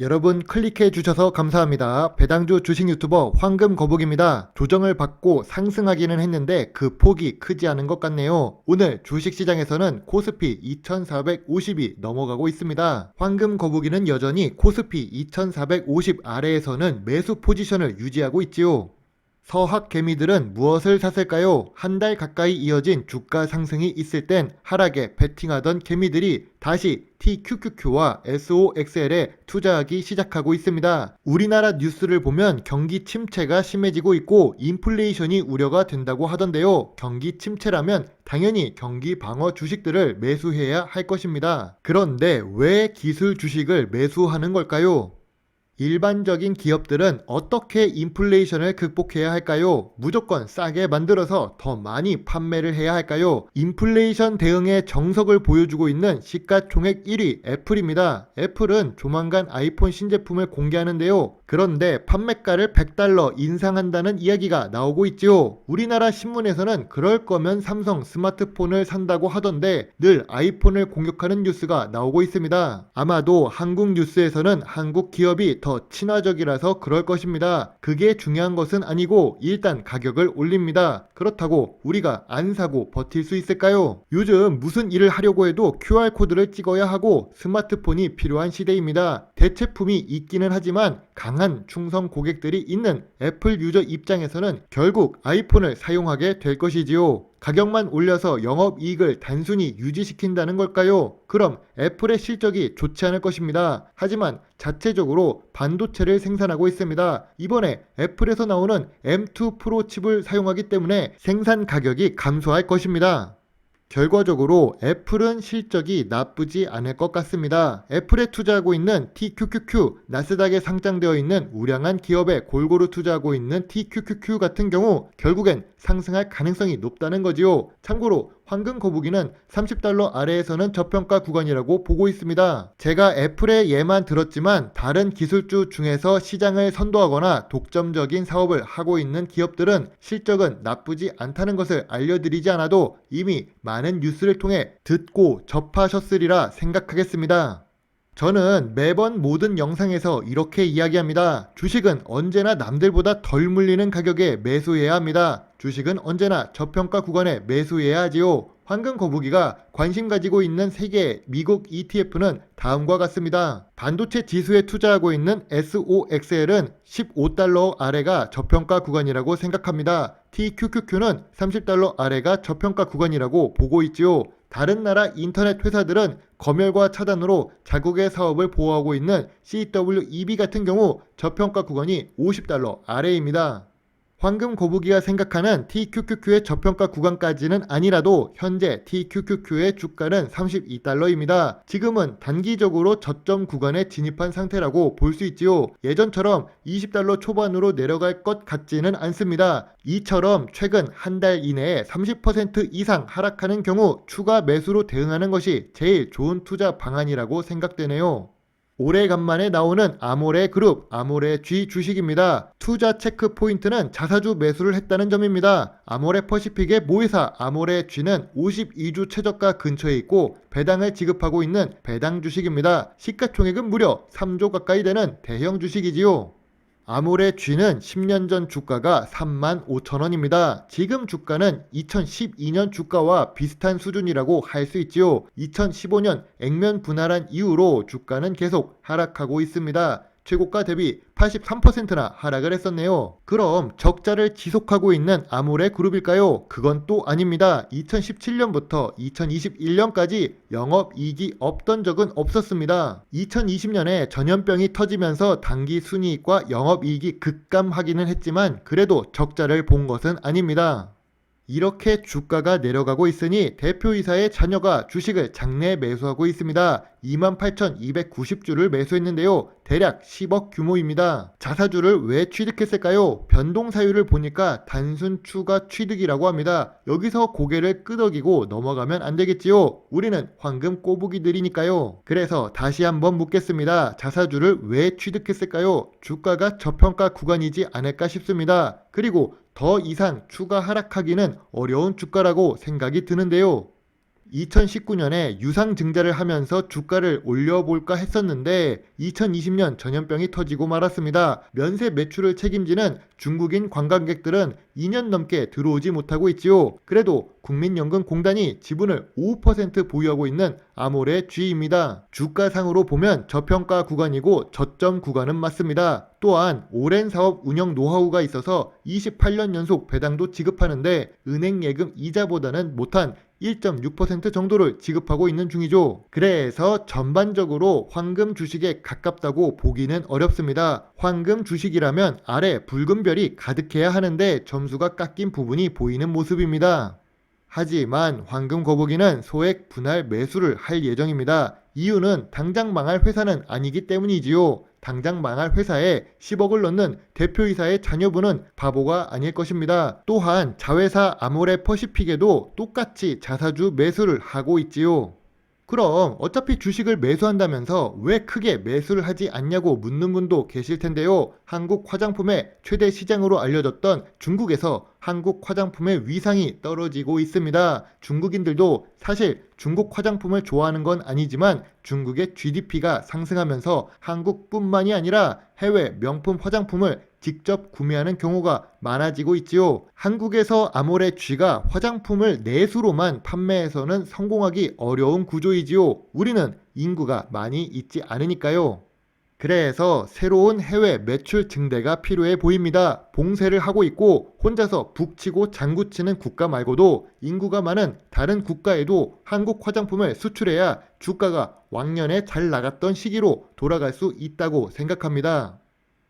여러분 클릭해 주셔서 감사합니다. 배당주 주식 유튜버 황금거북입니다. 조정을 받고 상승하기는 했는데 그 폭이 크지 않은 것 같네요. 오늘 주식시장에서는 코스피 2450이 넘어가고 있습니다. 황금거북이는 여전히 코스피 2450 아래에서는 매수 포지션을 유지하고 있지요. 서학 개미들은 무엇을 샀을까요? 한 달 가까이 이어진 주가 상승이 있을 땐 하락에 베팅하던 개미들이 다시 TQQQ와 SOXL에 투자하기 시작하고 있습니다. 우리나라 뉴스를 보면 경기 침체가 심해지고 있고 인플레이션이 우려가 된다고 하던데요. 경기 침체라면 당연히 경기 방어 주식들을 매수해야 할 것입니다. 그런데 왜 기술 주식을 매수하는 걸까요? 일반적인 기업들은 어떻게 인플레이션을 극복해야 할까요? 무조건 싸게 만들어서 더 많이 판매를 해야 할까요? 인플레이션 대응의 정석을 보여주고 있는 시가총액 1위 애플입니다. 애플은 조만간 아이폰 신제품을 공개하는데요. 그런데 판매가를 $100 인상한다는 이야기가 나오고 있지요. 우리나라 신문에서는 그럴 거면 삼성 스마트폰을 산다고 하던데 늘 아이폰을 공격하는 뉴스가 나오고 있습니다. 아마도 한국 뉴스에서는 한국 기업이 더 친화적이라서 그럴 것입니다. 그게 중요한 것은 아니고 일단 가격을 올립니다. 그렇다고 우리가 안 사고 버틸 수 있을까요? 요즘 무슨 일을 하려고 해도 QR코드를 찍어야 하고 스마트폰이 필요한 시대입니다. 대체품이 있기는 하지만 강한 충성 고객들이 있는 애플 유저 입장에서는 결국 아이폰을 사용하게 될 것이지요. 가격만 올려서 영업이익을 단순히 유지시킨다는 걸까요? 그럼 애플의 실적이 좋지 않을 것입니다. 하지만 자체적으로 반도체를 생산하고 있습니다. 이번에 애플에서 나오는 M2 프로 칩을 사용하기 때문에 생산 가격이 감소할 것입니다. 결과적으로 애플은 실적이 나쁘지 않을 것 같습니다. 애플에 투자하고 있는 TQQQ, 나스닥에 상장되어 있는 우량한 기업에 골고루 투자하고 있는 TQQQ 같은 경우 결국엔 상승할 가능성이 높다는 거지요. 참고로 황금거북이는 $30 아래에서는 저평가 구간이라고 보고 있습니다. 제가 애플의 예만 들었지만 다른 기술주 중에서 시장을 선도하거나 독점적인 사업을 하고 있는 기업들은 실적은 나쁘지 않다는 것을 알려드리지 않아도 이미 많은 뉴스를 통해 듣고 접하셨으리라 생각하겠습니다. 저는 매번 모든 영상에서 이렇게 이야기합니다. 주식은 언제나 남들보다 덜 물리는 가격에 매수해야 합니다. 주식은 언제나 저평가 구간에 매수해야 하지요. 황금거북이가 관심 가지고 있는 세계 미국 ETF는 다음과 같습니다. 반도체 지수에 투자하고 있는 SOXL은 $15 아래가 저평가 구간이라고 생각합니다. TQQQ는 $30 아래가 저평가 구간이라고 보고 있지요. 다른 나라 인터넷 회사들은 검열과 차단으로 자국의 사업을 보호하고 있는 CWEB 같은 경우 저평가 구간이 $50 아래입니다. 황금거북이가 생각하는 TQQQ의 저평가 구간까지는 아니라도 현재 TQQQ의 주가는 $32입니다. 지금은 단기적으로 저점 구간에 진입한 상태라고 볼 수 있지요. 예전처럼 $20 초반으로 내려갈 것 같지는 않습니다. 이처럼 최근 한 달 이내에 30% 이상 하락하는 경우 추가 매수로 대응하는 것이 제일 좋은 투자 방안이라고 생각되네요. 오래간만에 나오는 아모레그룹, 아모레G 주식입니다. 투자 체크 포인트는 자사주 매수를 했다는 점입니다. 아모레퍼시픽의 모회사 아모레G는 52주 최저가 근처에 있고 배당을 지급하고 있는 배당 주식입니다. 시가총액은 무려 3조 가까이 되는 대형 주식이지요. 아모레G는 10년 전 주가가 35,000원입니다. 지금 주가는 2012년 주가와 비슷한 수준이라고 할 수 있지요. 2015년 액면 분할한 이후로 주가는 계속 하락하고 있습니다. 최고가 대비 83%나 하락을 했었네요. 그럼 적자를 지속하고 있는 아모레그룹일까요? 그건 또 아닙니다. 2017년부터 2021년까지 영업이익이 없던 적은 없었습니다. 2020년에 전염병이 터지면서 당기 순이익과 영업이익이 급감하기는 했지만 그래도 적자를 본 것은 아닙니다. 이렇게 주가가 내려가고 있으니 대표이사의 자녀가 주식을 장내 매수하고 있습니다. 28,290주를 매수했는데요. 대략 10억 규모입니다. 자사주를 왜 취득했을까요? 변동사유를 보니까 단순 추가 취득이라고 합니다. 여기서 고개를 끄덕이고 넘어가면 안 되겠지요. 우리는 황금 꼬부기들이니까요. 그래서 다시 한번 묻겠습니다. 자사주를 왜 취득했을까요? 주가가 저평가 구간이지 않을까 싶습니다. 그리고 더 이상 추가 하락하기는 어려운 주가라고 생각이 드는데요. 2019년에 유상증자를 하면서 주가를 올려볼까 했었는데 2020년 전염병이 터지고 말았습니다. 면세 매출을 책임지는 중국인 관광객들은 2년 넘게 들어오지 못하고 있지요. 그래도 국민연금공단이 지분을 5% 보유하고 있는 아모레 G입니다. 주가상으로 보면 저평가 구간이고 저점 구간은 맞습니다. 또한 오랜 사업 운영 노하우가 있어서 28년 연속 배당도 지급하는데 은행 예금 이자보다는 못한 1.6% 정도를 지급하고 있는 중이죠. 그래서 전반적으로 황금 주식에 가깝다고 보기는 어렵습니다. 황금 주식이라면 아래 붉은 별이 가득해야 하는데 점수가 깎인 부분이 보이는 모습입니다. 하지만 황금 거북이는 소액 분할 매수를 할 예정입니다. 이유는 당장 망할 회사는 아니기 때문이지요. 당장 망할 회사에 10억을 넣는 대표이사의 자녀분은 바보가 아닐 것입니다. 또한 자회사 아모레 퍼시픽에도 똑같이 자사주 매수를 하고 있지요. 그럼 어차피 주식을 매수한다면서 왜 크게 매수를 하지 않냐고 묻는 분도 계실 텐데요. 한국 화장품의 최대 시장으로 알려졌던 중국에서 한국 화장품의 위상이 떨어지고 있습니다. 중국인들도 사실 중국 화장품을 좋아하는 건 아니지만 중국의 GDP가 상승하면서 한국뿐만이 아니라 해외 명품 화장품을 직접 구매하는 경우가 많아지고 있지요. 한국에서 아모레 G가 화장품을 내수로만 판매해서는 성공하기 어려운 구조이지요. 우리는 인구가 많이 있지 않으니까요. 그래서 새로운 해외 매출 증대가 필요해 보입니다. 봉쇄를 하고 있고 혼자서 북치고 장구치는 국가 말고도 인구가 많은 다른 국가에도 한국 화장품을 수출해야 주가가 왕년에 잘 나갔던 시기로 돌아갈 수 있다고 생각합니다.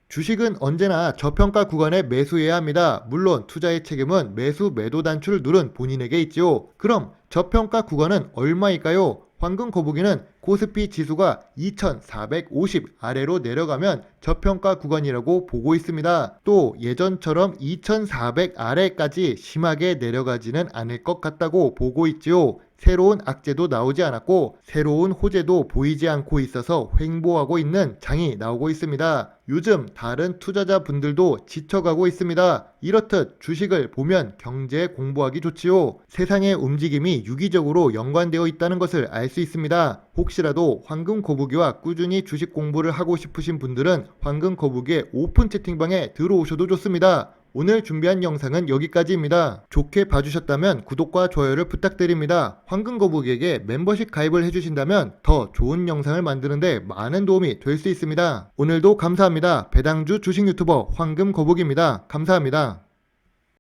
주식은 언제나 저평가 구간에 매수해야 합니다. 물론 투자의 책임은 매수 매도 단추를 누른 본인에게 있지요. 그럼 저평가 구간은 얼마일까요? 황금 거북이는 코스피 지수가 2450 아래로 내려가면 저평가 구간이라고 보고 있습니다. 또 예전처럼 2400 아래까지 심하게 내려가지는 않을 것 같다고 보고 있지요. 새로운 악재도 나오지 않았고 새로운 호재도 보이지 않고 있어서 횡보하고 있는 장이 나오고 있습니다. 요즘 다른 투자자분들도 지쳐가고 있습니다. 이렇듯 주식을 보면 경제 공부하기 좋지요. 세상의 움직임이 유기적으로 연관되어 있다는 것을 알 수 있습니다. 혹시라도 황금 거북이와 꾸준히 주식 공부를 하고 싶으신 분들은 황금 거북이의 오픈 채팅방에 들어오셔도 좋습니다. 오늘 준비한 영상은 여기까지입니다. 좋게 봐주셨다면 구독과 좋아요를 부탁드립니다. 황금거북이에게 멤버십 가입을 해주신다면 더 좋은 영상을 만드는데 많은 도움이 될 수 있습니다. 오늘도 감사합니다. 배당주 주식 유튜버 황금거북입니다. 감사합니다.